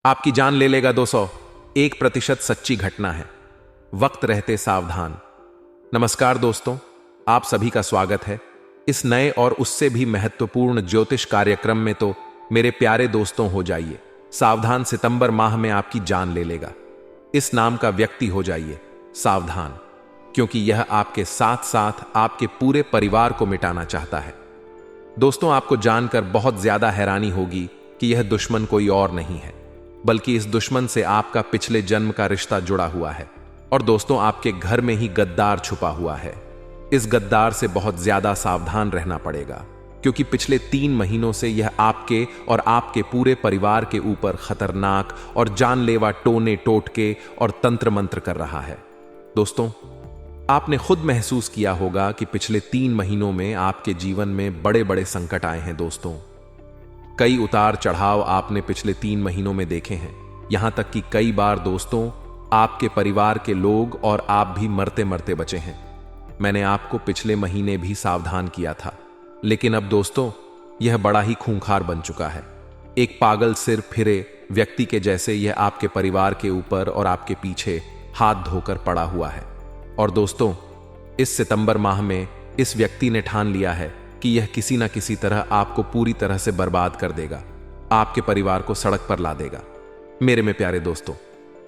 आपकी जान ले लेगा 201% सच्ची घटना है। वक्त रहते सावधान। नमस्कार दोस्तों, आप सभी का स्वागत है इस नए और उससे भी महत्वपूर्ण ज्योतिष कार्यक्रम में। तो मेरे प्यारे दोस्तों, हो जाइए सावधान। सितंबर माह में आपकी जान ले लेगा इस नाम का व्यक्ति हो जाइए सावधान, क्योंकि यह आपके साथ साथ आपके पूरे परिवार को मिटाना चाहता है। दोस्तों, आपको जानकर बहुत ज्यादा हैरानी होगी कि यह दुश्मन कोई और नहीं है, बल्कि इस दुश्मन से आपका पिछले जन्म का रिश्ता जुड़ा हुआ है। और दोस्तों, आपके घर में ही गद्दार छुपा हुआ है। इस गद्दार से बहुत ज्यादा सावधान रहना पड़ेगा, क्योंकि पिछले 3 महीनों से यह आपके और आपके पूरे परिवार के ऊपर खतरनाक और जानलेवा टोने टोटके और तंत्र मंत्र कर रहा है। दोस्तों, आपने खुद महसूस किया होगा कि पिछले 3 महीनों में आपके जीवन में बड़े बड़े संकट आए हैं। दोस्तों, कई उतार चढ़ाव आपने पिछले 3 महीनों में देखे हैं। यहां तक कि कई बार दोस्तों, आपके परिवार के लोग और आप भी मरते मरते बचे हैं। मैंने आपको पिछले महीने भी सावधान किया था, लेकिन अब दोस्तों, यह बड़ा ही खूंखार बन चुका है। एक पागल सिर फिरे व्यक्ति के जैसे यह आपके परिवार के ऊपर और आपके पीछे हाथ धोकर पड़ा हुआ है। और दोस्तों, इस सितंबर माह में इस व्यक्ति ने ठान लिया है कि यह किसी ना किसी तरह आपको पूरी तरह से बर्बाद कर देगा, आपके परिवार को सड़क पर ला देगा। मेरे में प्यारे दोस्तों,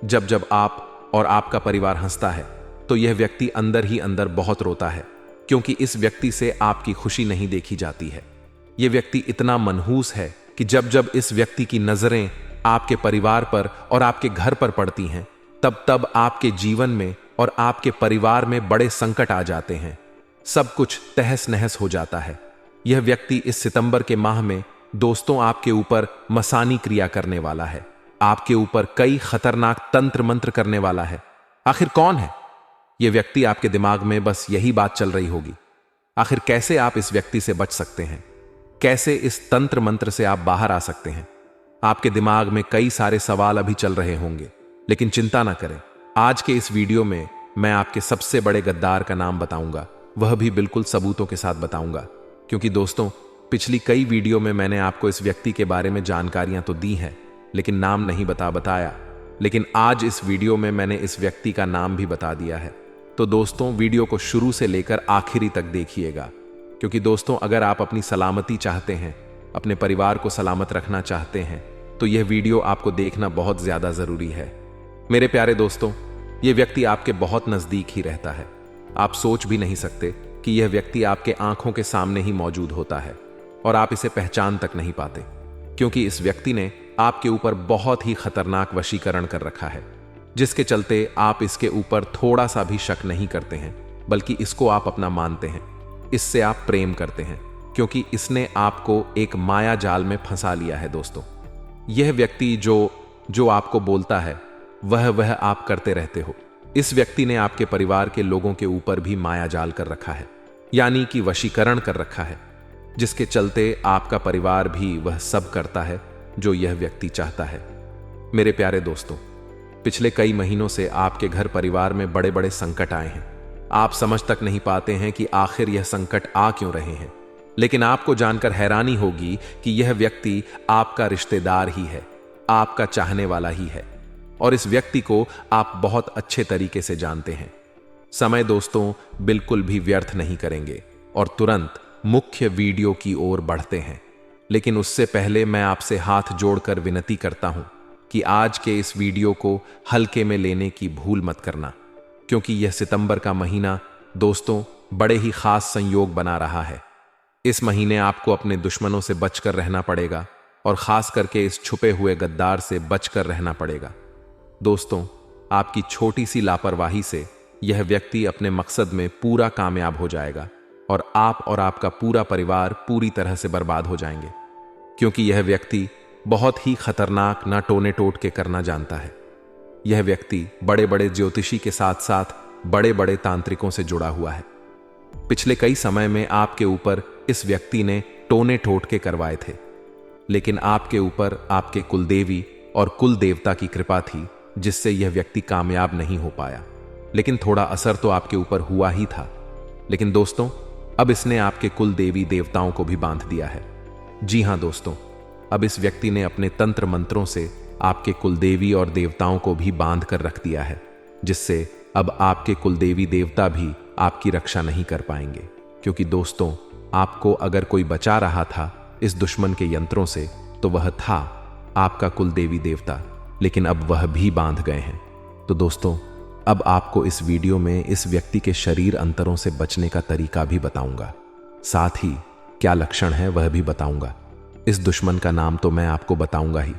जब जब आप और आपका परिवार हंसता है तो यह व्यक्ति अंदर ही अंदर बहुत रोता है, क्योंकि इस व्यक्ति से आपकी खुशी नहीं देखी जाती है। यह व्यक्ति इतना मनहूस है कि जब जब इस व्यक्ति की नजरें आपके परिवार पर और आपके घर पर पड़ती हैं, तब तब आपके जीवन में और आपके परिवार में बड़े संकट आ जाते हैं। सब कुछ तहस नहस हो जाता है। यह व्यक्ति इस सितंबर के माह में दोस्तों आपके ऊपर मसानी क्रिया करने वाला है, आपके ऊपर कई खतरनाक तंत्र मंत्र करने वाला है। आखिर कौन है यह व्यक्ति? आपके दिमाग में बस यही बात चल रही होगी, आखिर कैसे आप इस व्यक्ति से बच सकते हैं, कैसे इस तंत्र मंत्र से आप बाहर आ सकते हैं। आपके दिमाग में कई सारे सवाल अभी चल रहे होंगे, लेकिन चिंता ना करें। आज के इस वीडियो में मैं आपके सबसे बड़े गद्दार का नाम बताऊंगा, वह भी बिल्कुल सबूतों के साथ बताऊंगा। क्योंकि दोस्तों, पिछली कई वीडियो में मैंने आपको इस व्यक्ति के बारे में जानकारियां तो दी हैं, लेकिन नाम नहीं बताया। लेकिन आज इस वीडियो में मैंने इस व्यक्ति का नाम भी बता दिया है। तो दोस्तों, वीडियो को शुरू से लेकर आखिरी तक देखिएगा, क्योंकि दोस्तों, अगर आप अपनी सलामती चाहते हैं, अपने परिवार को सलामत रखना चाहते हैं, तो यह वीडियो आपको देखना बहुत ज्यादा जरूरी है। मेरे प्यारे दोस्तों, यह व्यक्ति आपके बहुत नजदीक ही रहता है। आप सोच भी नहीं सकते कि यह व्यक्ति आपके आंखों के सामने ही मौजूद होता है और आप इसे पहचान तक नहीं पाते, क्योंकि इस व्यक्ति ने आपके ऊपर बहुत ही खतरनाक वशीकरण कर रखा है, जिसके चलते आप इसके ऊपर थोड़ा सा भी शक नहीं करते हैं, बल्कि इसको आप अपना मानते हैं, इससे आप प्रेम करते हैं, क्योंकि इसने आपको एक माया जाल में फंसा लिया है। दोस्तों, यह व्यक्ति जो आपको बोलता है वह आप करते रहते हो। इस व्यक्ति ने आपके परिवार के लोगों के ऊपर भी माया जाल कर रखा है, यानी कि वशीकरण कर रखा है, जिसके चलते आपका परिवार भी वह सब करता है जो यह व्यक्ति चाहता है। मेरे प्यारे दोस्तों, पिछले कई महीनों से आपके घर परिवार में बड़े बड़े संकट आए हैं। आप समझ तक नहीं पाते हैं कि आखिर यह संकट आ क्यों रहे हैं। लेकिन आपको जानकर हैरानी होगी कि यह व्यक्ति आपका रिश्तेदार ही है, आपका चाहने वाला ही है, और इस व्यक्ति को आप बहुत अच्छे तरीके से जानते हैं। समय दोस्तों बिल्कुल भी व्यर्थ नहीं करेंगे और तुरंत मुख्य वीडियो की ओर बढ़ते हैं। लेकिन उससे पहले मैं आपसे हाथ जोड़कर विनती करता हूं कि आज के इस वीडियो को हल्के में लेने की भूल मत करना, क्योंकि यह सितंबर का महीना दोस्तों बड़े ही खास संयोग बना रहा है। इस महीने आपको अपने दुश्मनों से बचकर रहना पड़ेगा, और खास करके इस छुपे हुए गद्दार से बचकर रहना पड़ेगा। दोस्तों, आपकी छोटी सी लापरवाही से यह व्यक्ति अपने मकसद में पूरा कामयाब हो जाएगा और आप और आपका पूरा परिवार पूरी तरह से बर्बाद हो जाएंगे, क्योंकि यह व्यक्ति बहुत ही खतरनाक ना टोने टोट के करना जानता है। यह व्यक्ति बड़े बड़े ज्योतिषी के साथ साथ बड़े बड़े तांत्रिकों से जुड़ा हुआ है। पिछले कई समय में आपके ऊपर इस व्यक्ति ने टोने टोट के करवाए थे, लेकिन आपके ऊपर आपके कुलदेवी और कुल देवता की कृपा थी, जिससे यह व्यक्ति कामयाब नहीं हो पाया। लेकिन थोड़ा असर तो आपके ऊपर हुआ ही था। लेकिन दोस्तों, अब इसने आपके कुल देवी देवताओं को भी बांध दिया है। जी हां दोस्तों, अब इस व्यक्ति ने अपने तंत्र मंत्रों से आपके कुलदेवी और देवताओं को भी बांध कर रख दिया है, जिससे अब आपके कुलदेवी देवता भी आपकी रक्षा नहीं कर पाएंगे। क्योंकि दोस्तों, आपको अगर कोई बचा रहा था इस दुश्मन के यंत्रों से तो वह था आपका कुलदेवी देवता, लेकिन अब वह भी बांध गए हैं। तो दोस्तों, अब आपको इस वीडियो में इस व्यक्ति के शरीर अंतरों से बचने का तरीका भी बताऊंगा, साथ ही क्या लक्षण है वह भी बताऊंगा। इस दुश्मन का नाम तो मैं आपको बताऊंगा ही,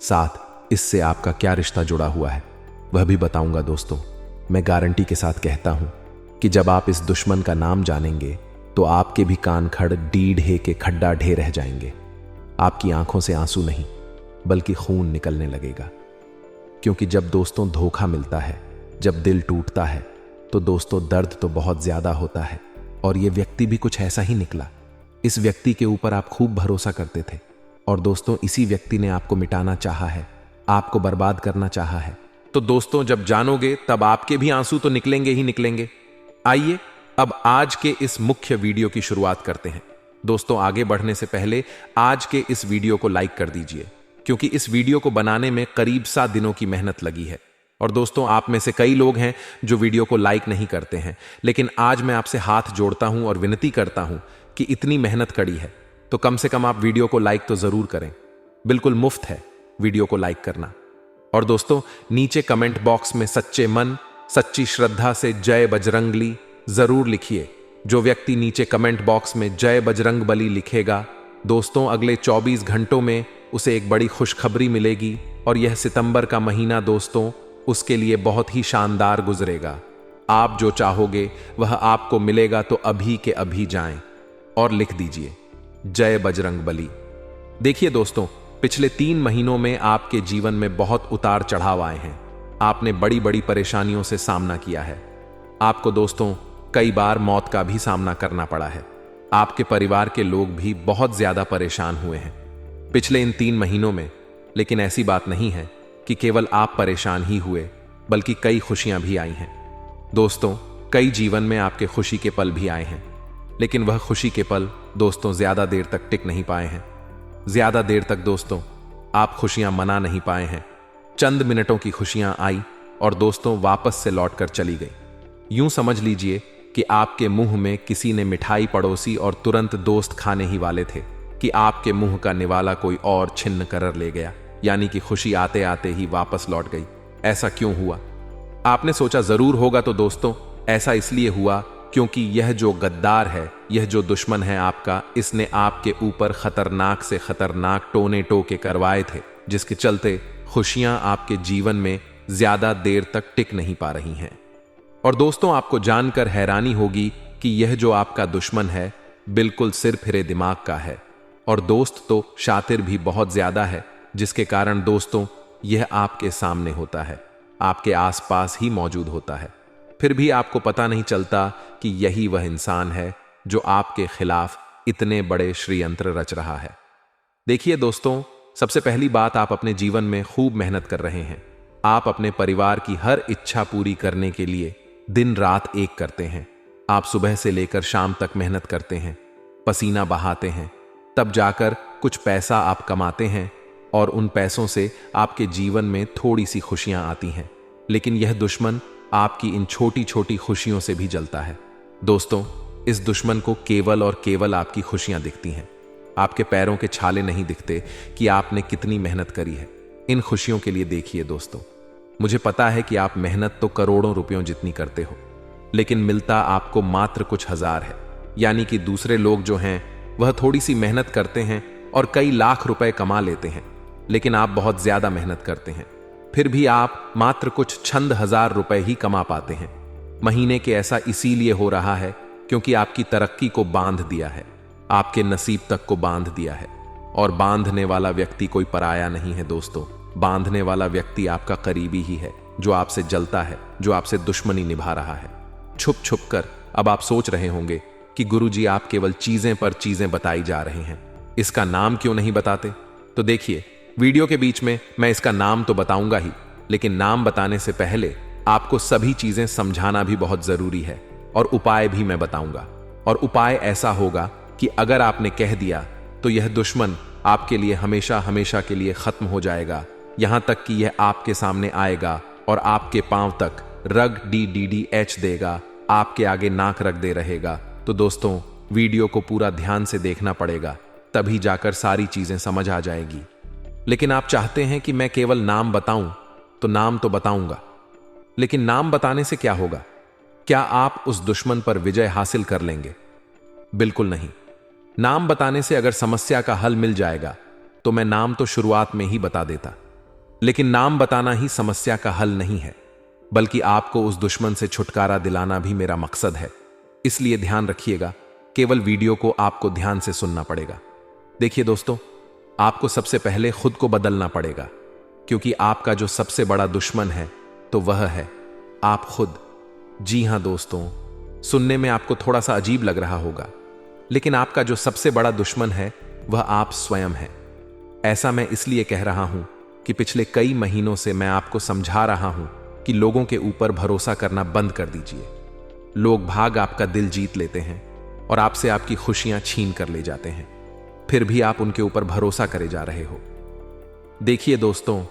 साथ इससे आपका क्या रिश्ता जुड़ा हुआ है वह भी बताऊंगा। दोस्तों, मैं गारंटी के साथ कहता हूं कि जब आप इस दुश्मन का नाम जानेंगे तो आपके भी कान खड़ डीढ़े के खड्डा ढे रह जाएंगे। आपकी आंखों से आंसू नहीं बल्कि खून निकलने लगेगा। क्योंकि जब दोस्तों धोखा मिलता है, जब दिल टूटता है, तो दोस्तों दर्द तो बहुत ज्यादा होता है। और यह व्यक्ति भी कुछ ऐसा ही निकला। इस व्यक्ति के ऊपर आप खूब भरोसा करते थे और दोस्तों इसी व्यक्ति ने आपको मिटाना चाहा है, आपको बर्बाद करना चाहा है। तो दोस्तों, जब जानोगे तब आपके भी आंसू तो निकलेंगे ही निकलेंगे। आइए अब आज के इस मुख्य वीडियो की शुरुआत करते हैं। दोस्तों, आगे बढ़ने से पहले आज के इस वीडियो को लाइक कर दीजिए, क्योंकि इस वीडियो को बनाने में करीब 7 दिनों की मेहनत लगी है। और दोस्तों, आप में से कई लोग हैं जो वीडियो को लाइक नहीं करते हैं, लेकिन आज मैं आपसे हाथ जोड़ता हूं और विनती करता हूं कि इतनी मेहनत कड़ी है तो कम से कम आप वीडियो को लाइक तो जरूर करें। बिल्कुल मुफ्त है वीडियो को लाइक करना। और दोस्तों, नीचे कमेंट बॉक्स में सच्चे मन सच्ची श्रद्धा से जय बजरंगबली जरूर लिखिए। जो व्यक्ति नीचे कमेंट बॉक्स में जय बजरंगबली लिखेगा, दोस्तों अगले 24 घंटों में उसे एक बड़ी खुशखबरी मिलेगी। और यह सितंबर का महीना दोस्तों उसके लिए बहुत ही शानदार गुजरेगा। आप जो चाहोगे वह आपको मिलेगा, तो अभी के अभी जाएं और लिख दीजिए जय बजरंगबली। देखिए दोस्तों, पिछले 3 महीनों में आपके जीवन में बहुत उतार चढ़ाव आए हैं। आपने बड़ी बड़ी परेशानियों से सामना किया है। आपको दोस्तों कई बार मौत का भी सामना करना पड़ा है। आपके परिवार के लोग भी बहुत ज्यादा परेशान हुए हैं पिछले इन 3 महीनों में। लेकिन ऐसी बात नहीं है कि केवल आप परेशान ही हुए, बल्कि कई खुशियां भी आई हैं। दोस्तों, कई जीवन में आपके खुशी के पल भी आए हैं, लेकिन वह खुशी के पल दोस्तों ज्यादा देर तक टिक नहीं पाए हैं। ज्यादा देर तक दोस्तों आप खुशियां मना नहीं पाए हैं। चंद मिनटों की खुशियां आई और दोस्तों वापस से लौटकर चली गई। यूं समझ लीजिए कि आपके मुंह में किसी ने मिठाई पड़ोसी और तुरंत दोस्त खाने ही वाले थे कि आपके मुंह का निवाला कोई और छिन्न कर ले गया। यानी कि खुशी आते आते ही वापस लौट गई। ऐसा क्यों हुआ? आपने सोचा जरूर होगा। तो दोस्तों, ऐसा इसलिए हुआ क्योंकि यह जो गद्दार है, यह जो दुश्मन है आपका, इसने आपके ऊपर खतरनाक से खतरनाक टोने टोके करवाए थे, जिसके चलते खुशियां आपके जीवन में ज्यादा देर तक टिक नहीं पा रही हैं। और दोस्तों, आपको जानकर हैरानी होगी कि यह जो आपका दुश्मन है बिल्कुल सिर फिरे दिमाग का है। और दोस्त तो शातिर भी बहुत ज्यादा है, जिसके कारण दोस्तों यह आपके सामने होता है, आपके आसपास ही मौजूद होता है। फिर भी आपको पता नहीं चलता कि यही वह इंसान है जो आपके खिलाफ इतने बड़े षड्यंत्र रच रहा है। देखिए दोस्तों, सबसे पहली बात, आप अपने जीवन में खूब मेहनत कर रहे हैं। आप अपने परिवार की हर इच्छा पूरी करने के लिए दिन रात एक करते हैं। आप सुबह से लेकर शाम तक मेहनत करते हैं, पसीना बहाते हैं, तब जाकर कुछ पैसा आप कमाते हैं और उन पैसों से आपके जीवन में थोड़ी सी खुशियां आती हैं। लेकिन यह दुश्मन आपकी इन छोटी छोटी खुशियों से भी जलता है। दोस्तों, इस दुश्मन को केवल और केवल आपकी खुशियां दिखती हैं। आपके पैरों के छाले नहीं दिखते कि आपने कितनी मेहनत करी है इन खुशियों के लिए। देखिए दोस्तों, मुझे पता है कि आप मेहनत तो करोड़ों रुपयों जितनी करते हो, लेकिन मिलता आपको मात्र कुछ हजार है। यानी कि दूसरे लोग जो हैं वह थोड़ी सी मेहनत करते हैं और कई लाख रुपए कमा लेते हैं, लेकिन आप बहुत ज्यादा मेहनत करते हैं, फिर भी आप मात्र कुछ चंद हजार रुपए ही कमा पाते हैं महीने के। ऐसा इसीलिए हो रहा है क्योंकि आपकी तरक्की को बांध दिया है, आपके नसीब तक को बांध दिया है। और बांधने वाला व्यक्ति कोई पराया नहीं है दोस्तों, बांधने वाला व्यक्ति आपका करीबी ही है, जो आपसे जलता है, जो आपसे दुश्मनी निभा रहा है छुप छुप कर। अब आप सोच रहे होंगे कि गुरुजी आप केवल चीजें पर चीजें बताई जा रहे हैं, इसका नाम क्यों नहीं बताते? तो देखिए, वीडियो के बीच में मैं इसका नाम तो बताऊंगा ही, लेकिन नाम बताने से पहले आपको सभी चीजें समझाना भी बहुत जरूरी है और उपाय भी मैं बताऊंगा। और उपाय ऐसा होगा कि अगर आपने कह दिया तो यह दुश्मन आपके लिए हमेशा हमेशा के लिए खत्म हो जाएगा यहां तक कि यह आपके सामने आएगा और आपके पांव तक रग DDDH देगा, आपके आगे नाक रख दे रहेगा। तो दोस्तों, वीडियो को पूरा ध्यान से देखना पड़ेगा, तभी जाकर सारी चीजें समझ आ जाएगी। लेकिन आप चाहते हैं कि मैं केवल नाम बताऊं, तो नाम तो बताऊंगा, लेकिन नाम बताने से क्या होगा? क्या आप उस दुश्मन पर विजय हासिल कर लेंगे? बिल्कुल नहीं। नाम बताने से अगर समस्या का हल मिल जाएगा तो मैं नाम तो शुरुआत में ही बता देता, लेकिन नाम बताना ही समस्या का हल नहीं है, बल्कि आपको उस दुश्मन से छुटकारा दिलाना भी मेरा मकसद है। इसलिए ध्यान रखिएगा, केवल वीडियो को आपको ध्यान से सुनना पड़ेगा। देखिए दोस्तों, आपको सबसे पहले खुद को बदलना पड़ेगा, क्योंकि आपका जो सबसे बड़ा दुश्मन है तो वह है आप खुद। जी हां दोस्तों, सुनने में आपको थोड़ा सा अजीब लग रहा होगा, लेकिन आपका जो सबसे बड़ा दुश्मन है वह आप स्वयं है। ऐसा मैं इसलिए कह रहा हूं कि पिछले कई महीनों से मैं आपको समझा रहा हूं कि लोगों के ऊपर भरोसा करना बंद कर दीजिए। लोग भाग आपका दिल जीत लेते हैं और आपसे आपकी खुशियां छीन कर ले जाते हैं, फिर भी आप उनके ऊपर भरोसा करे जा रहे हो। देखिए दोस्तों,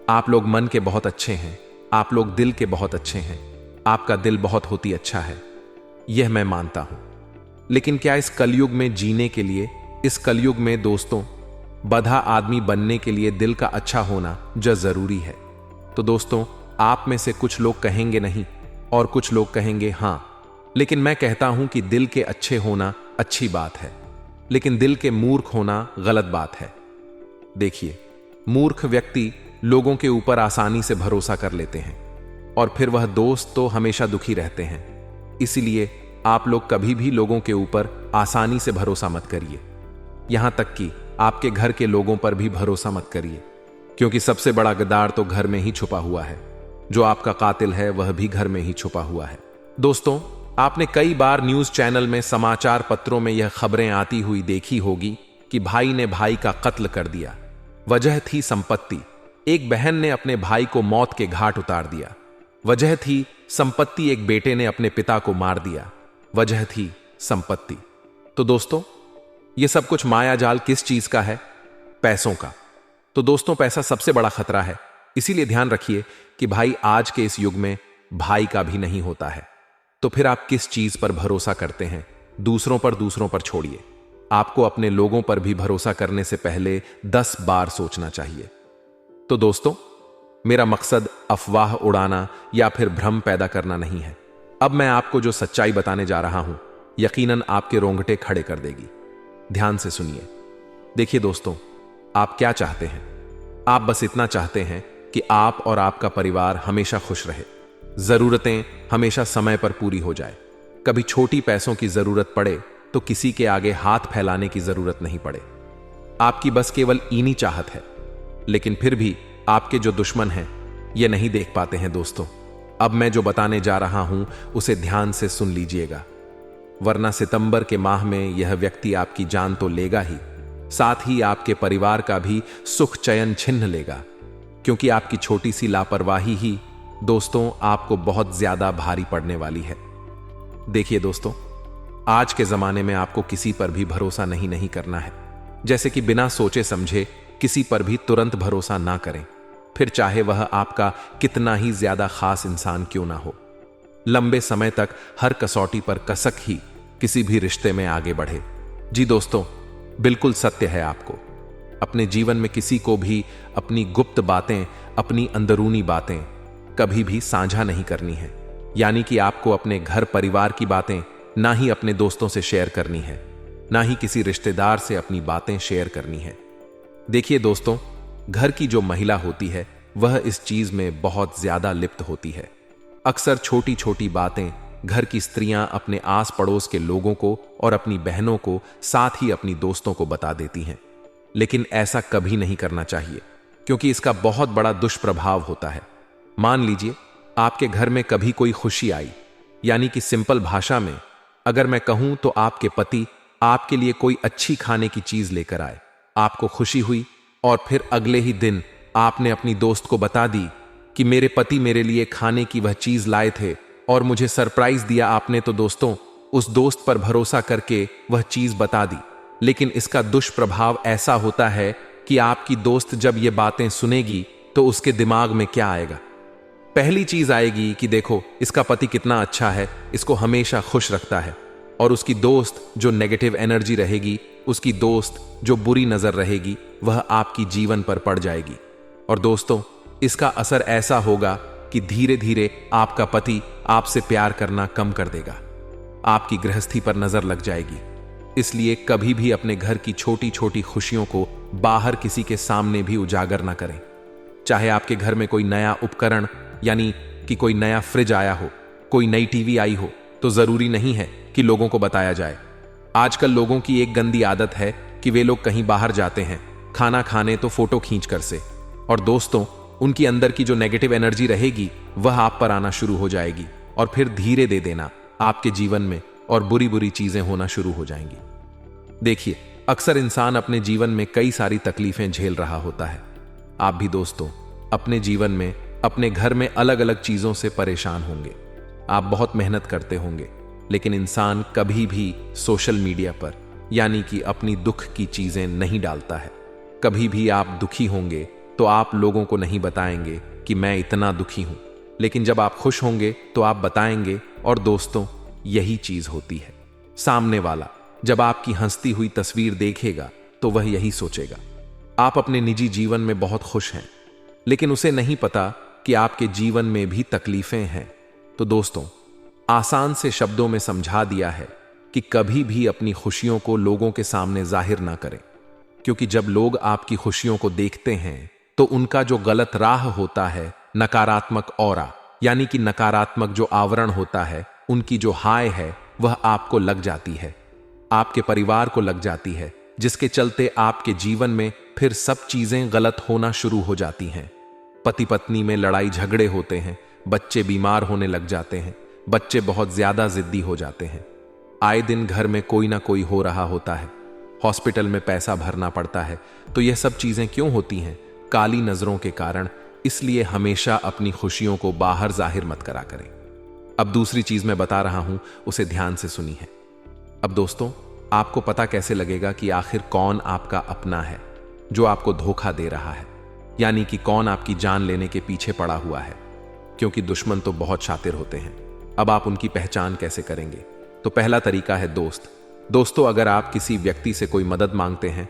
आप लोग मन के बहुत अच्छे हैं, आप लोग दिल के बहुत अच्छे हैं, आपका दिल बहुत होती अच्छा है, यह मैं मानता हूं। लेकिन क्या इस कलयुग में जीने के लिए, इस कलयुग में दोस्तों, बधा आदमी बनने के लिए दिल का अच्छा होना जरूरी है? तो दोस्तों, आप में से कुछ लोग कहेंगे नहीं और कुछ लोग कहेंगे हां, लेकिन मैं कहता हूं कि दिल के अच्छे होना अच्छी बात है, लेकिन दिल के मूर्ख होना गलत बात है। देखिए, मूर्ख व्यक्ति लोगों के ऊपर आसानी से भरोसा कर लेते हैं और फिर वह दोस्त तो हमेशा दुखी रहते हैं। इसीलिए आप लोग कभी भी लोगों के ऊपर आसानी से भरोसा मत करिए, यहां तक कि आपके घर के लोगों पर भी भरोसा मत करिए, क्योंकि सबसे बड़ा गद्दार तो घर में ही छुपा हुआ है। जो आपका कातिल है वह भी घर में ही छुपा हुआ है। दोस्तों, आपने कई बार न्यूज चैनल में, समाचार पत्रों में यह खबरें आती हुई देखी होगी कि भाई ने भाई का कत्ल कर दिया, वजह थी संपत्ति। एक बहन ने अपने भाई को मौत के घाट उतार दिया, वजह थी संपत्ति। एक बेटे ने अपने पिता को मार दिया, वजह थी संपत्ति। तो दोस्तों, यह सब कुछ माया जाल किस चीज का है? पैसों का। तो दोस्तों, पैसा सबसे बड़ा खतरा है। इसीलिए ध्यान रखिए कि भाई आज के इस युग में भाई का भी नहीं होता है। तो फिर आप किस चीज पर भरोसा करते हैं? दूसरों पर छोड़िए। आपको अपने लोगों पर भी भरोसा करने से पहले 10 बार सोचना चाहिए। तो दोस्तों, मेरा मकसद अफवाह उड़ाना या फिर भ्रम पैदा करना नहीं है। अब मैं आपको जो सच्चाई बताने जा रहा हूं, यकीनन आपके रोंगटे खड़े कर देगी। ध्यान से सुनिए। देखिए दोस्तों, आप क्या चाहते हैं? आप बस इतना चाहते हैं कि आप और आपका परिवार हमेशा खुश रहे, जरूरतें हमेशा समय पर पूरी हो जाए, कभी छोटी पैसों की जरूरत पड़े तो किसी के आगे हाथ फैलाने की जरूरत नहीं पड़े। आपकी बस केवल इन्हीं चाहत है, लेकिन फिर भी आपके जो दुश्मन हैं ये नहीं देख पाते हैं। दोस्तों, अब मैं जो बताने जा रहा हूं उसे ध्यान से सुन लीजिएगा, वरना सितंबर के माह में यह व्यक्ति आपकी जान तो लेगा ही, साथ ही आपके परिवार का भी सुख चयन छिन्न लेगा, क्योंकि आपकी छोटी सी लापरवाही ही दोस्तों आपको बहुत ज्यादा भारी पड़ने वाली है। देखिए दोस्तों, आज के जमाने में आपको किसी पर भी भरोसा नहीं करना है। जैसे कि बिना सोचे समझे किसी पर भी तुरंत भरोसा ना करें, फिर चाहे वह आपका कितना ही ज्यादा खास इंसान क्यों ना हो। लंबे समय तक हर कसौटी पर कसक ही किसी भी रिश्ते में आगे बढ़े। जी दोस्तों, बिल्कुल सत्य है। आपको अपने जीवन में किसी को भी अपनी गुप्त बातें, अपनी अंदरूनी बातें कभी भी साझा नहीं करनी है। यानी कि आपको अपने घर परिवार की बातें ना ही अपने दोस्तों से शेयर करनी है, ना ही किसी रिश्तेदार से अपनी बातें शेयर करनी है। देखिए दोस्तों, घर की जो महिला होती है वह इस चीज में बहुत ज्यादा लिप्त होती है। अक्सर छोटी छोटी बातें घर की स्त्रियां अपने आस पड़ोस के लोगों को और अपनी बहनों को, साथ ही अपनी दोस्तों को बता देती हैं। लेकिन ऐसा कभी नहीं करना चाहिए, क्योंकि इसका बहुत बड़ा दुष्प्रभाव होता है। मान लीजिए आपके घर में कभी कोई खुशी आई, यानी कि सिंपल भाषा में अगर मैं कहूं तो आपके पति आपके लिए कोई अच्छी खाने की चीज लेकर आए, आपको खुशी हुई और फिर अगले ही दिन आपने अपनी दोस्त को बता दी कि मेरे पति मेरे लिए खाने की वह चीज लाए थे और मुझे सरप्राइज दिया आपने। तो दोस्तों, उस दोस्त पर भरोसा करके वह चीज बता दी, लेकिन इसका दुष्प्रभाव ऐसा होता है कि आपकी दोस्त जब ये बातें सुनेगी तो उसके दिमाग में क्या आएगा? पहली चीज आएगी कि देखो इसका पति कितना अच्छा है, इसको हमेशा खुश रखता है। और उसकी दोस्त जो नेगेटिव एनर्जी रहेगी, उसकी दोस्त जो बुरी नजर रहेगी, वह आपकी जीवन पर पड़ जाएगी। और दोस्तों, इसका असर ऐसा होगा कि धीरे धीरे आपका पति आपसे प्यार करना कम कर देगा, आपकी गृहस्थी पर नजर लग जाएगी। इसलिए कभी भी अपने घर की छोटी छोटी खुशियों को बाहर किसी के सामने भी उजागर ना करें। चाहे आपके घर में कोई नया उपकरण, यानी कि कोई नया फ्रिज आया हो, कोई नई टीवी आई हो, तो जरूरी नहीं है कि लोगों को बताया जाए। आजकल लोगों की एक गंदी आदत है कि वे लोग कहीं बाहर जाते हैं खाना खाने तो फोटो खींच कर से, और दोस्तों, उनकी अंदर की जो नेगेटिव एनर्जी रहेगी वह आप पर आना शुरू हो जाएगी और फिर धीरे दे देना आपके जीवन में और बुरी बुरी चीजें होना शुरू हो जाएंगी। देखिए, अक्सर इंसान अपने जीवन में कई सारी तकलीफें झेल रहा होता है। आप भी दोस्तों अपने जीवन में अपने घर में अलग अलग चीजों से परेशान होंगे। आप बहुत मेहनत करते होंगे, लेकिन इंसान कभी भी सोशल मीडिया पर यानी कि अपनी दुख की चीजें नहीं डालता है। कभी भी आप दुखी होंगे तो आप लोगों को नहीं बताएंगे कि मैं इतना दुखी हूं, लेकिन जब आप खुश होंगे तो आप बताएंगे। और दोस्तों, यही चीज होती है, सामने वाला जब आपकी हंसती हुई तस्वीर देखेगा तो वह यही सोचेगा आप अपने निजी जीवन में बहुत खुश हैं, लेकिन उसे नहीं पता कि आपके जीवन में भी तकलीफें हैं। तो दोस्तों, आसान से शब्दों में समझा दिया है कि कभी भी अपनी खुशियों को लोगों के सामने जाहिर ना करें, क्योंकि जब लोग आपकी खुशियों को देखते हैं तो उनका जो गलत राह होता है, नकारात्मक ऑरा यानी कि नकारात्मक जो आवरण होता है, उनकी जो हाय है वह आपको लग जाती है, आपके परिवार को लग जाती है, जिसके चलते आपके जीवन में फिर सब चीजें गलत होना शुरू हो जाती हैं। पति पत्नी में लड़ाई झगड़े होते हैं, बच्चे बीमार होने लग जाते हैं, बच्चे बहुत ज्यादा जिद्दी हो जाते हैं, आए दिन घर में कोई ना कोई हो रहा होता है, हॉस्पिटल में पैसा भरना पड़ता है। तो यह सब चीजें क्यों होती हैं? काली नजरों के कारण। इसलिए हमेशा अपनी खुशियों को बाहर जाहिर मत करा करें। अब दूसरी चीज मैं बता रहा हूं, उसे ध्यान से सुनी है। अब दोस्तों, आपको पता कैसे लगेगा कि आखिर कौन आपका अपना है जो आपको धोखा दे रहा है, यानी कि कौन आपकी जान लेने के पीछे पड़ा हुआ है? क्योंकि दुश्मन तो बहुत शातिर होते हैं। अब आप उनकी पहचान कैसे करेंगे? तो पहला तरीका है दोस्त। दोस्तों, अगर आप किसी व्यक्ति से कोई मदद मांगते हैं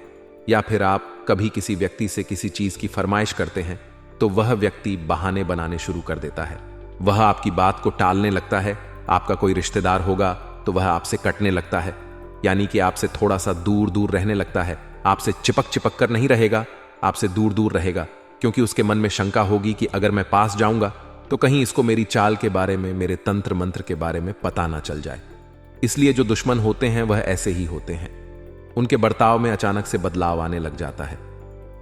या फिर आप कभी किसी व्यक्ति से किसी चीज की फरमाइश करते हैं, तो वह व्यक्ति बहाने बनाने शुरू कर देता है। वह आपकी बात को टालने लगता है। आपका कोई रिश्तेदार होगा तो वह आपसे कटने लगता है, यानी कि आपसे थोड़ा सा दूर दूर रहने लगता है। आपसे चिपक चिपक कर नहीं रहेगा, आपसे दूर दूर रहेगा, क्योंकि उसके मन में शंका होगी कि अगर मैं पास जाऊंगा तो कहीं इसको मेरी चाल के बारे में, मेरे तंत्र मंत्र के बारे में पता ना चल जाए। इसलिए जो दुश्मन होते हैं वह ऐसे ही होते हैं। उनके बर्ताव में अचानक से बदलाव आने लग जाता है।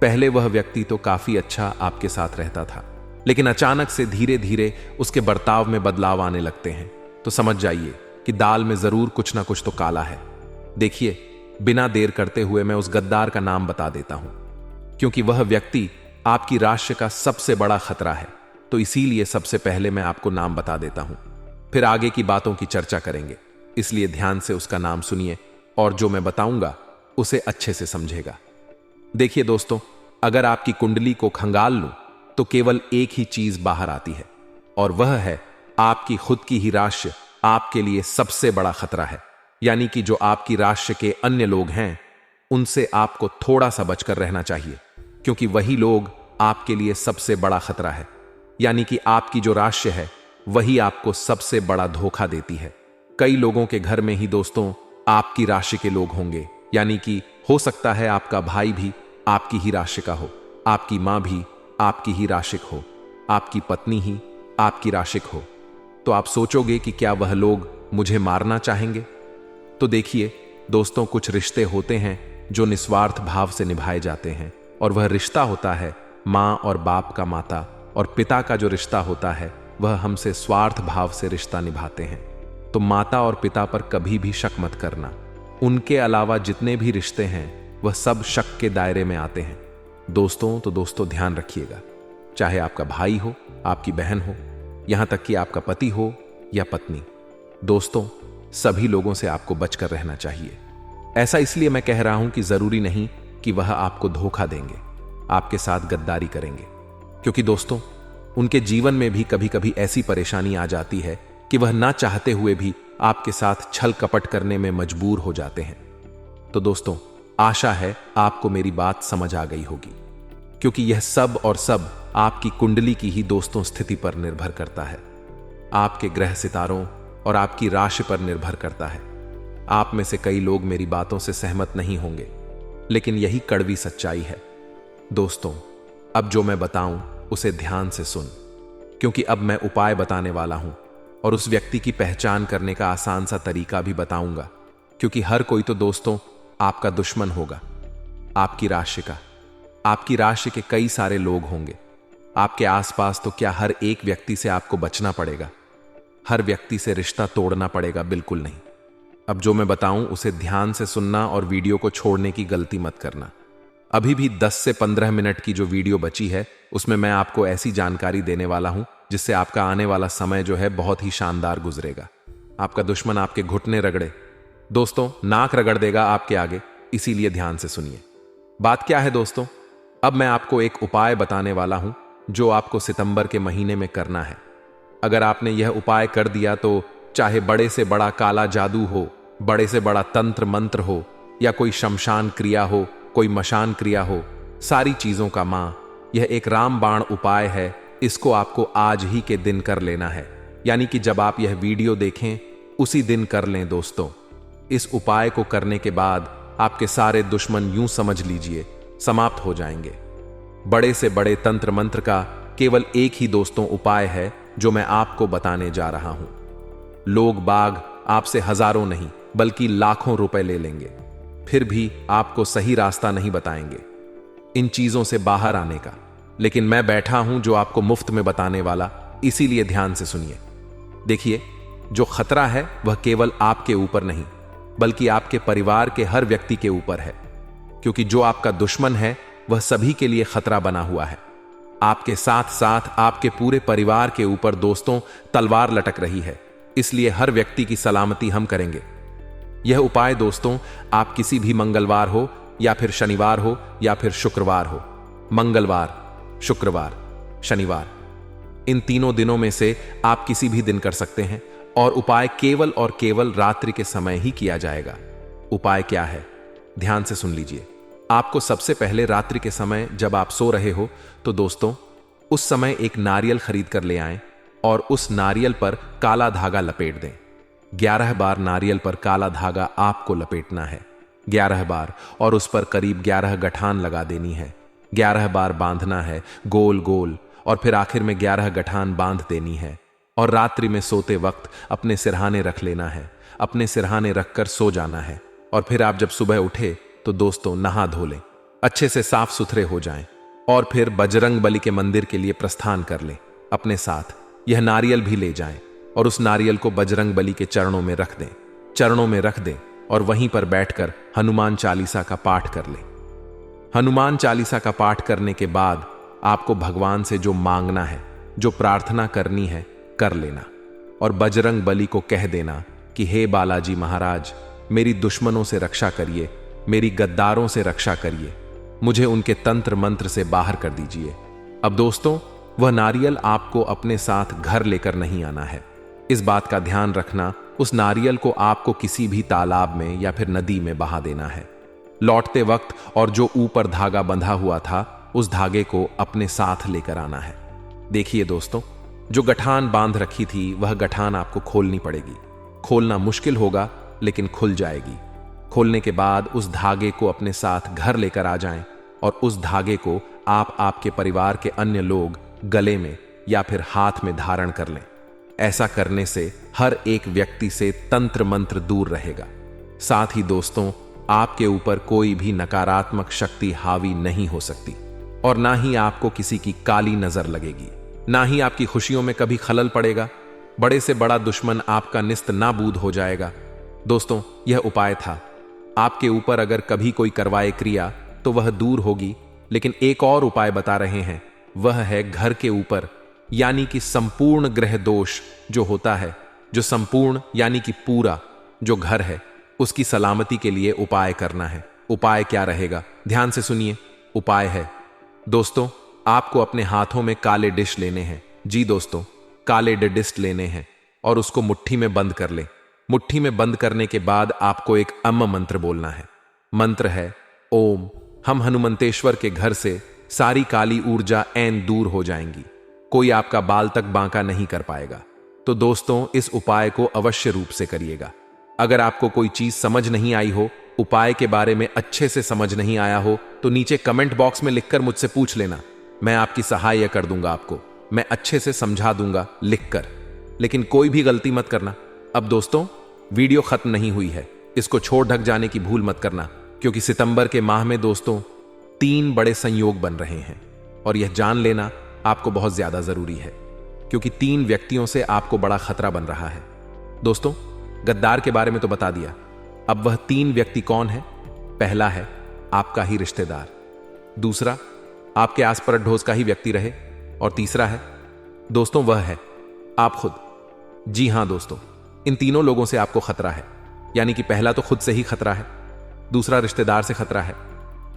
पहले वह व्यक्ति तो काफी अच्छा आपके साथ रहता था, लेकिन अचानक से धीरे धीरे उसके बर्ताव में बदलाव आने लगते हैं। तो समझ जाइए कि दाल में जरूर कुछ ना कुछ तो काला है। देखिए, बिना देर करते हुए मैं उस गद्दार का नाम बता देता हूं, क्योंकि वह व्यक्ति आपकी राष्ट्र का सबसे बड़ा खतरा है। तो इसीलिए सबसे पहले मैं आपको नाम बता देता हूं, फिर आगे की बातों की चर्चा करेंगे। इसलिए ध्यान से उसका नाम सुनिए और जो मैं बताऊंगा उसे अच्छे से समझेगा। देखिए दोस्तों, अगर आपकी कुंडली को खंगाल लूं तो केवल एक ही चीज बाहर आती है, और वह है आपकी खुद की ही राशि आपके लिए सबसे बड़ा खतरा है। यानी कि जो आपकी राशि के अन्य लोग हैं, उनसे आपको थोड़ा सा बचकर रहना चाहिए, क्योंकि वही लोग आपके लिए सबसे बड़ा खतरा है। यानी कि आपकी जो राशि है वही आपको सबसे बड़ा धोखा देती है। कई लोगों के घर में ही दोस्तों आपकी राशि के लोग होंगे, यानी कि हो सकता है आपका भाई भी आपकी ही राशि का हो, आपकी मां भी आपकी ही राशिक हो, आपकी पत्नी ही आपकी राशिक हो। तो आप सोचोगे कि क्या वह लोग मुझे मारना चाहेंगे? तो देखिए दोस्तों, कुछ रिश्ते होते हैं जो निस्वार्थ भाव से निभाए जाते हैं, और वह रिश्ता होता है मां और बाप का, माता और पिता का जो रिश्ता होता है वह हमसे स्वार्थ भाव से रिश्ता निभाते हैं। तो माता और पिता पर कभी भी शक मत करना। उनके अलावा जितने भी रिश्ते हैं वह सब शक के दायरे में आते हैं दोस्तों। तो दोस्तों ध्यान रखिएगा, चाहे आपका भाई हो, आपकी बहन हो, यहां तक कि आपका पति हो या पत्नी, दोस्तों सभी लोगों से आपको बचकर रहना चाहिए। ऐसा इसलिए मैं कह रहा हूं कि जरूरी नहीं कि वह आपको धोखा देंगे, आपके साथ गद्दारी करेंगे। क्योंकि दोस्तों, उनके जीवन में भी कभी कभी ऐसी परेशानी आ जाती है कि वह ना चाहते हुए भी आपके साथ छल कपट करने में मजबूर हो जाते हैं। तो दोस्तों, आशा है आपको मेरी बात समझ आ गई होगी, क्योंकि यह सब और सब आपकी कुंडली की ही दोस्तों स्थिति पर निर्भर करता है, आपके ग्रह सितारों और आपकी राशि पर निर्भर करता है। आप में से कई लोग मेरी बातों से सहमत नहीं होंगे, लेकिन यही कड़वी सच्चाई है। दोस्तों, अब जो मैं बताऊं उसे ध्यान से सुन, क्योंकि अब मैं उपाय बताने वाला हूं और उस व्यक्ति की पहचान करने का आसान सा तरीका भी बताऊंगा, क्योंकि हर कोई तो दोस्तों आपका दुश्मन होगा। आपकी राशि के कई सारे लोग होंगे आपके आसपास, तो क्या हर एक व्यक्ति से आपको बचना पड़ेगा? हर व्यक्ति से रिश्ता तोड़ना पड़ेगा? बिल्कुल नहीं। अब जो मैं बताऊं उसे ध्यान से सुनना और वीडियो को छोड़ने की गलती मत करना। अभी भी 10 से 15 मिनट की जो वीडियो बची है उसमें मैं आपको ऐसी जानकारी देने वाला हूं जिससे आपका आने वाला समय जो है बहुत ही शानदार गुजरेगा। आपका दुश्मन आपके घुटने रगड़े, दोस्तों नाक रगड़ देगा आपके आगे, इसीलिए ध्यान से सुनिए। बात क्या है दोस्तों? अब मैं आपको एक उपाय बताने वाला हूं जो आपको सितंबर के महीने में करना है। अगर आपने यह उपाय कर दिया तो चाहे बड़े से बड़ा काला जादू हो, बड़े से बड़ा तंत्र मंत्र हो, या कोई शमशान क्रिया हो, कोई मशान क्रिया हो, सारी चीजों का मां यह एक रामबाण उपाय है। इसको आपको आज ही के दिन कर लेना है, यानी कि जब आप यह वीडियो देखें उसी दिन कर लें। दोस्तों, इस उपाय को करने के बाद आपके सारे दुश्मन यूं समझ लीजिए समाप्त हो जाएंगे। बड़े से बड़े तंत्र मंत्र का केवल एक ही दोस्तों उपाय है जो मैं आपको बताने जा रहा हूं। लोग बाग आपसे हजारों नहीं बल्कि लाखों रुपए ले लेंगे, फिर भी आपको सही रास्ता नहीं बताएंगे इन चीजों से बाहर आने का। लेकिन मैं बैठा हूं जो आपको मुफ्त में बताने वाला, इसीलिए ध्यान से सुनिए। देखिए, जो खतरा है वह केवल आपके ऊपर नहीं बल्कि आपके परिवार के हर व्यक्ति के ऊपर है, क्योंकि जो आपका दुश्मन है वह सभी के लिए खतरा बना हुआ है। आपके साथ साथ आपके पूरे परिवार के ऊपर दोस्तों तलवार लटक रही है, इसलिए हर व्यक्ति की सलामती हम करेंगे। यह उपाय दोस्तों आप किसी भी मंगलवार हो या फिर शनिवार हो या फिर शुक्रवार हो, मंगलवार, शुक्रवार, शनिवार, इन तीनों दिनों में से आप किसी भी दिन कर सकते हैं और उपाय केवल और केवल रात्रि के समय ही किया जाएगा। उपाय क्या है? ध्यान से सुन लीजिए। आपको सबसे पहले रात्रि के समय जब आप सो रहे हो तो दोस्तों उस समय एक नारियल खरीद कर ले आएं और उस नारियल पर काला धागा लपेट दें। 11 बार नारियल पर काला धागा आपको लपेटना है, 11 बार, और उस पर करीब 11 गठान लगा देनी है। 11 बार बांधना है गोल गोल, और फिर आखिर में 11 गठान बांध देनी है। और रात्रि में सोते वक्त अपने सिरहाने रख लेना है, अपने सिरहाने रखकर सो जाना है। और फिर आप जब सुबह उठे तो दोस्तों नहा धो लें, अच्छे से साफ सुथरे हो जाएं, और फिर बजरंग बली के मंदिर के लिए प्रस्थान कर लें। अपने साथ यह नारियल भी ले जाएं और उस नारियल को बजरंग बली के चरणों में रख दें, और वहीं पर बैठकर हनुमान चालीसा का पाठ कर लें। हनुमान चालीसा का पाठ करने के बाद आपको भगवान से जो मांगना है, जो प्रार्थना करनी है, कर लेना और बजरंग बली को कह देना कि हे बालाजी महाराज, मेरी दुश्मनों से रक्षा करिए, मेरी गद्दारों से रक्षा करिए, मुझे उनके तंत्र मंत्र से बाहर कर दीजिए। अब दोस्तों वह नारियल आपको अपने साथ घर लेकर नहीं आना है। इस बात का ध्यान रखना, उस नारियल को आपको किसी भी तालाब में या फिर नदी में बहा देना है लौटते वक्त, और जो ऊपर धागा बंधा हुआ था उस धागे को अपने साथ लेकर आना है। देखिए दोस्तों, जो गठान बांध रखी थी वह गठान आपको खोलनी पड़ेगी। खोलना मुश्किल होगा लेकिन खुल जाएगी। खोलने के बाद उस धागे को अपने साथ घर लेकर आ जाएं और उस धागे को आप आपके परिवार के अन्य लोग गले में या फिर हाथ में धारण कर लें। ऐसा करने से हर एक व्यक्ति से तंत्र मंत्र दूर रहेगा। साथ ही दोस्तों आपके ऊपर कोई भी नकारात्मक शक्ति हावी नहीं हो सकती, और ना ही आपको किसी की काली नजर लगेगी, ना ही आपकी खुशियों में कभी खलल पड़ेगा। बड़े से बड़ा दुश्मन आपका निस्त नाबूद हो जाएगा। दोस्तों यह उपाय था। आपके ऊपर अगर कभी कोई करवाए क्रिया तो वह दूर होगी, लेकिन एक और उपाय बता रहे हैं, वह है घर के ऊपर, यानी कि संपूर्ण ग्रह दोष जो होता है, जो संपूर्ण यानी कि पूरा जो घर है उसकी सलामती के लिए उपाय करना है। उपाय क्या रहेगा? ध्यान से सुनिए। उपाय है दोस्तों, आपको अपने हाथों में काले डिश लेने हैं। जी दोस्तों, काले डिश लेने हैं और उसको मुट्ठी में बंद कर ले। मुट्ठी में बंद करने के बाद आपको एक अम्म मंत्र बोलना है। मंत्र है ओम। हम हनुमंतेश्वर के घर से सारी काली ऊर्जा ऐन दूर हो जाएंगी, कोई आपका बाल तक बांका नहीं कर पाएगा। तो दोस्तों, इस उपाय को अवश्य रूप से करिएगा। अगर आपको कोई चीज समझ नहीं आई हो, उपाय के बारे में अच्छे से समझ नहीं आया हो, तो नीचे कमेंट बॉक्स में लिखकर मुझसे पूछ लेना। मैं आपकी सहायता कर दूंगा, आपको मैं अच्छे से समझा दूंगा लिखकर। लेकिन कोई भी गलती मत करना। अब दोस्तों, वीडियो खत्म नहीं हुई है, इसको छोड़ ढक जाने की भूल मत करना, क्योंकि सितंबर के माह में दोस्तों 3 बड़े संयोग बन रहे हैं और यह जान लेना आपको बहुत ज्यादा जरूरी है, क्योंकि 3 व्यक्तियों से आपको बड़ा खतरा बन रहा है। दोस्तों, गद्दार के बारे में तो बता दिया, अब वह 3 व्यक्ति कौन है? पहला है आपका ही रिश्तेदार, दूसरा आपके आस पड़ोस का ही व्यक्ति रहे, और तीसरा है दोस्तों वह है आप खुद। जी हां दोस्तों, इन तीनों लोगों से आपको खतरा है। यानी कि पहला तो खुद से ही खतरा है, दूसरा रिश्तेदार से खतरा है,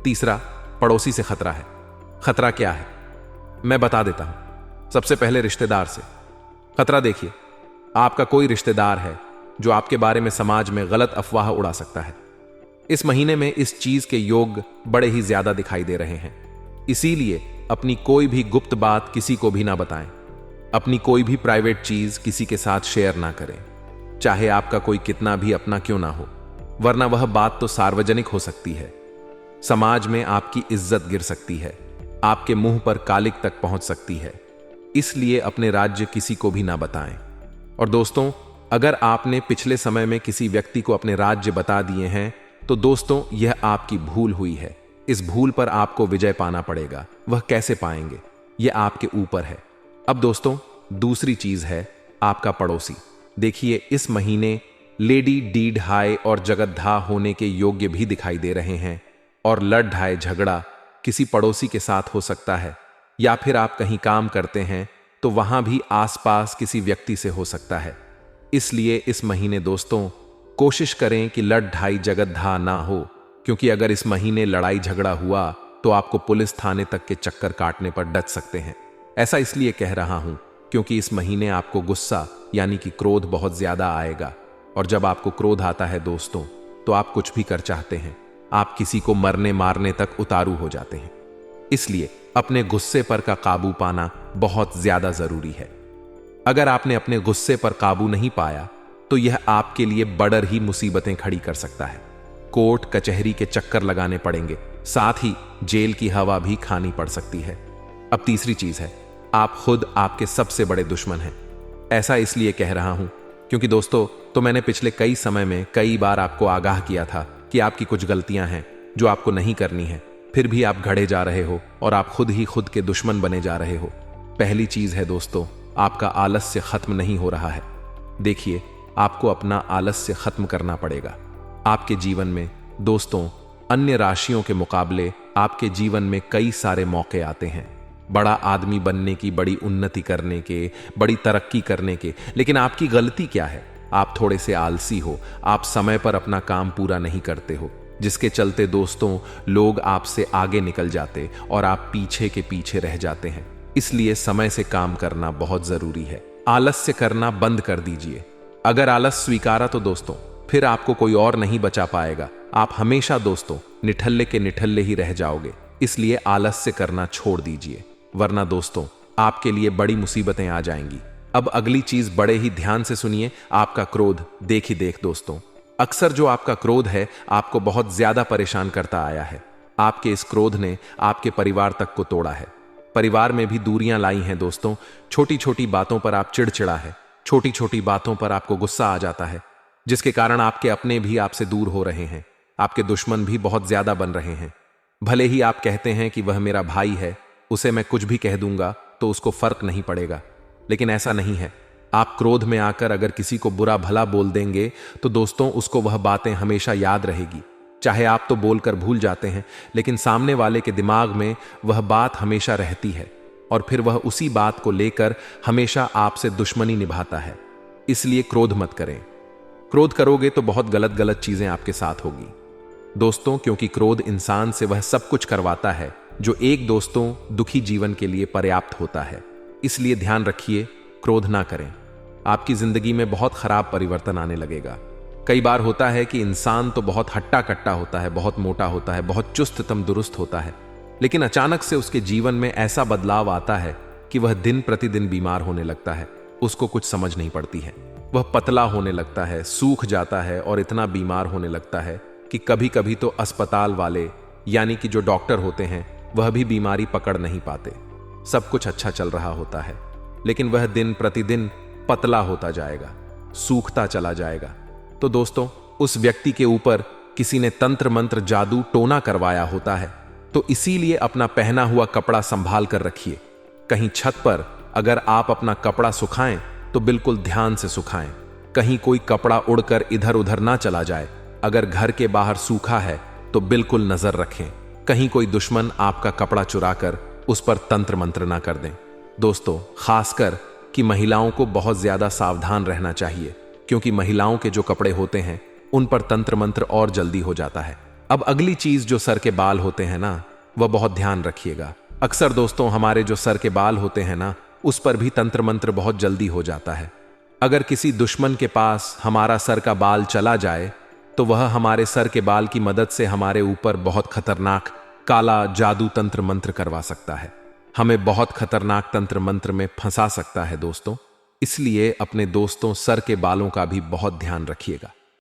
तीसरा पड़ोसी से खतरा है। खतरा क्या है मैं बता देता हूं। सबसे पहले रिश्तेदार से खतरा देखिए, आपका कोई रिश्तेदार है जो आपके बारे में समाज में गलत अफवाह उड़ा सकता है। इस महीने में इस चीज के योग बड़े ही ज्यादा दिखाई दे रहे हैं, इसीलिए अपनी कोई भी गुप्त बात किसी को भी ना बताएं। अपनी कोई भी प्राइवेट चीज किसी के साथ शेयर ना करें, चाहे आपका कोई कितना भी अपना क्यों ना हो, वरना वह बात तो सार्वजनिक हो सकती है। समाज में आपकी इज्जत गिर सकती है, आपके मुंह पर कालिक तक पहुंच सकती है। इसलिए अपने राज्य किसी को भी ना बताएं। और दोस्तों, अगर आपने पिछले समय में किसी व्यक्ति को अपने राज्य बता दिए हैं, तो दोस्तों यह आपकी भूल हुई है। इस भूल पर आपको विजय पाना पड़ेगा। वह कैसे पाएंगे, यह आपके ऊपर है। अब दोस्तों, दूसरी चीज है आपका पड़ोसी। देखिए, इस महीने लेडी डीड हाय और जगतधा होने के योग्य भी दिखाई दे रहे हैं, और लड़ ढाई झगड़ा किसी पड़ोसी के साथ हो सकता है, या फिर आप कहीं काम करते हैं तो वहां भी आसपास किसी व्यक्ति से हो सकता है। इसलिए इस महीने दोस्तों कोशिश करें कि लड़ ढाई जगतधा ना हो, क्योंकि अगर इस महीने लड़ाई झगड़ा हुआ तो आपको पुलिस थाने तक के चक्कर काटने पर डट सकते हैं। ऐसा इसलिए कह रहा हूं क्योंकि इस महीने आपको गुस्सा यानी कि क्रोध बहुत ज्यादा आएगा, और जब आपको क्रोध आता है दोस्तों, तो आप कुछ भी कर चाहते हैं, आप किसी को मरने मारने तक उतारू हो जाते हैं। इसलिए अपने गुस्से पर का काबू पाना बहुत ज्यादा जरूरी है। अगर आपने अपने गुस्से पर काबू नहीं पाया तो यह आपके लिए बड़र ही मुसीबतें खड़ी कर सकता है। कोर्ट कचहरी के चक्कर लगाने पड़ेंगे, साथ ही जेल की हवा भी खानी पड़ सकती है। अब तीसरी चीज है, आप खुद आपके सबसे बड़े दुश्मन हैं। ऐसा इसलिए कह रहा हूं क्योंकि दोस्तों, तो मैंने पिछले कई समय में कई बार आपको आगाह किया था कि आपकी कुछ गलतियां हैं जो आपको नहीं करनी है, फिर भी आप घड़े जा रहे हो और आप खुद ही खुद के दुश्मन बने जा रहे हो। पहली चीज है दोस्तों, आपका आलस्य खत्म नहीं हो रहा है। देखिए, आपको अपना आलस्य खत्म करना पड़ेगा। आपके जीवन में दोस्तों अन्य राशियों के मुकाबले आपके जीवन में कई सारे मौके आते हैं, बड़ा आदमी बनने की, बड़ी उन्नति करने के, बड़ी तरक्की करने के। लेकिन आपकी गलती क्या है? आप थोड़े से आलसी हो, आप समय पर अपना काम पूरा नहीं करते हो, जिसके चलते दोस्तों लोग आपसे आगे निकल जाते और आप पीछे के पीछे रह जाते हैं। इसलिए समय से काम करना बहुत जरूरी है। आलस्य करना बंद कर दीजिए। अगर आलस स्वीकारा तो दोस्तों फिर आपको कोई और नहीं बचा पाएगा। आप हमेशा दोस्तों निठल्ले के निठल्ले ही रह जाओगे। इसलिए आलस्य करना छोड़ दीजिए, वरना दोस्तों आपके लिए बड़ी मुसीबतें आ जाएंगी। अब अगली चीज बड़े ही ध्यान से सुनिए, आपका क्रोध। देख ही देख दोस्तों, अक्सर जो आपका क्रोध है आपको बहुत ज्यादा परेशान करता आया है। आपके इस क्रोध ने आपके परिवार तक को तोड़ा है, परिवार में भी दूरियां लाई हैं दोस्तों। छोटी छोटी बातों पर आप चिड़चिड़ा है, छोटी छोटी बातों पर आपको गुस्सा आ जाता है, जिसके कारण आपके अपने भी आपसे दूर हो रहे हैं, आपके दुश्मन भी बहुत ज्यादा बन रहे हैं। भले ही आप कहते हैं कि वह मेरा भाई है, उसे मैं कुछ भी कह दूंगा तो उसको फर्क नहीं पड़ेगा, लेकिन ऐसा नहीं है। आप क्रोध में आकर अगर किसी को बुरा भला बोल देंगे तो दोस्तों उसको वह बातें हमेशा याद रहेगी। चाहे आप तो बोलकर भूल जाते हैं, लेकिन सामने वाले के दिमाग में वह बात हमेशा रहती है और फिर वह उसी बात को लेकर हमेशा आपसे दुश्मनी निभाता है। इसलिए क्रोध मत करें। क्रोध करोगे तो बहुत गलत गलत चीजें आपके साथ होगी दोस्तों, क्योंकि क्रोध इंसान से वह सब कुछ करवाता है जो एक दोस्तों दुखी जीवन के लिए पर्याप्त होता है। इसलिए ध्यान रखिए, क्रोध ना करें। आपकी जिंदगी में बहुत खराब परिवर्तन आने लगेगा। कई बार होता है कि इंसान तो बहुत हट्टा कट्टा होता है, बहुत मोटा होता है, बहुत चुस्त तंदुरुस्त होता है, लेकिन अचानक से उसके जीवन में ऐसा बदलाव आता है कि वह दिन प्रतिदिन बीमार होने लगता है। उसको कुछ समझ नहीं पड़ती है। वह पतला होने लगता है, सूख जाता है और इतना बीमार होने लगता है कि कभी कभी तो अस्पताल वाले यानी कि जो डॉक्टर होते हैं वह भी बीमारी पकड़ नहीं पाते। सब कुछ अच्छा चल रहा होता है, लेकिन वह दिन प्रतिदिन पतला होता जाएगा, सूखता चला जाएगा। तो दोस्तों, उस व्यक्ति के ऊपर किसी ने तंत्र मंत्र जादू टोना करवाया होता है। तो इसीलिए अपना पहना हुआ कपड़ा संभाल कर रखिए। कहीं छत पर अगर आप अपना कपड़ा सुखाएं तो बिल्कुल ध्यान से सुखाएं। कहीं कोई कपड़ा उड़कर इधर उधर ना चला जाए। अगर घर के बाहर सूखा है तो बिल्कुल नजर रखें, कहीं कोई दुश्मन आपका कपड़ा चुराकर उस पर तंत्र मंत्र ना कर दें। दोस्तों, खासकर कि महिलाओं को बहुत ज्यादा सावधान रहना चाहिए, क्योंकि महिलाओं के जो कपड़े होते हैं उन पर तंत्र मंत्र और जल्दी हो जाता है। अब अगली चीज, जो सर के बाल होते हैं ना, वह बहुत ध्यान रखिएगा। अक्सर दोस्तों, हमारे जो सर के बाल होते हैं ना, उस पर भी तंत्र मंत्र बहुत जल्दी हो जाता है। अगर किसी दुश्मन के पास हमारा सर का बाल चला जाए तो वह हमारे सर के बाल की मदद से हमारे ऊपर बहुत खतरनाक काला जादू तंत्र मंत्र करवा सकता है, हमें बहुत खतरनाक तंत्र मंत्र में फंसा सकता है। दोस्तों, इसलिए अपने दोस्तों सर के बालों का भी बहुत ध्यान रखिएगा।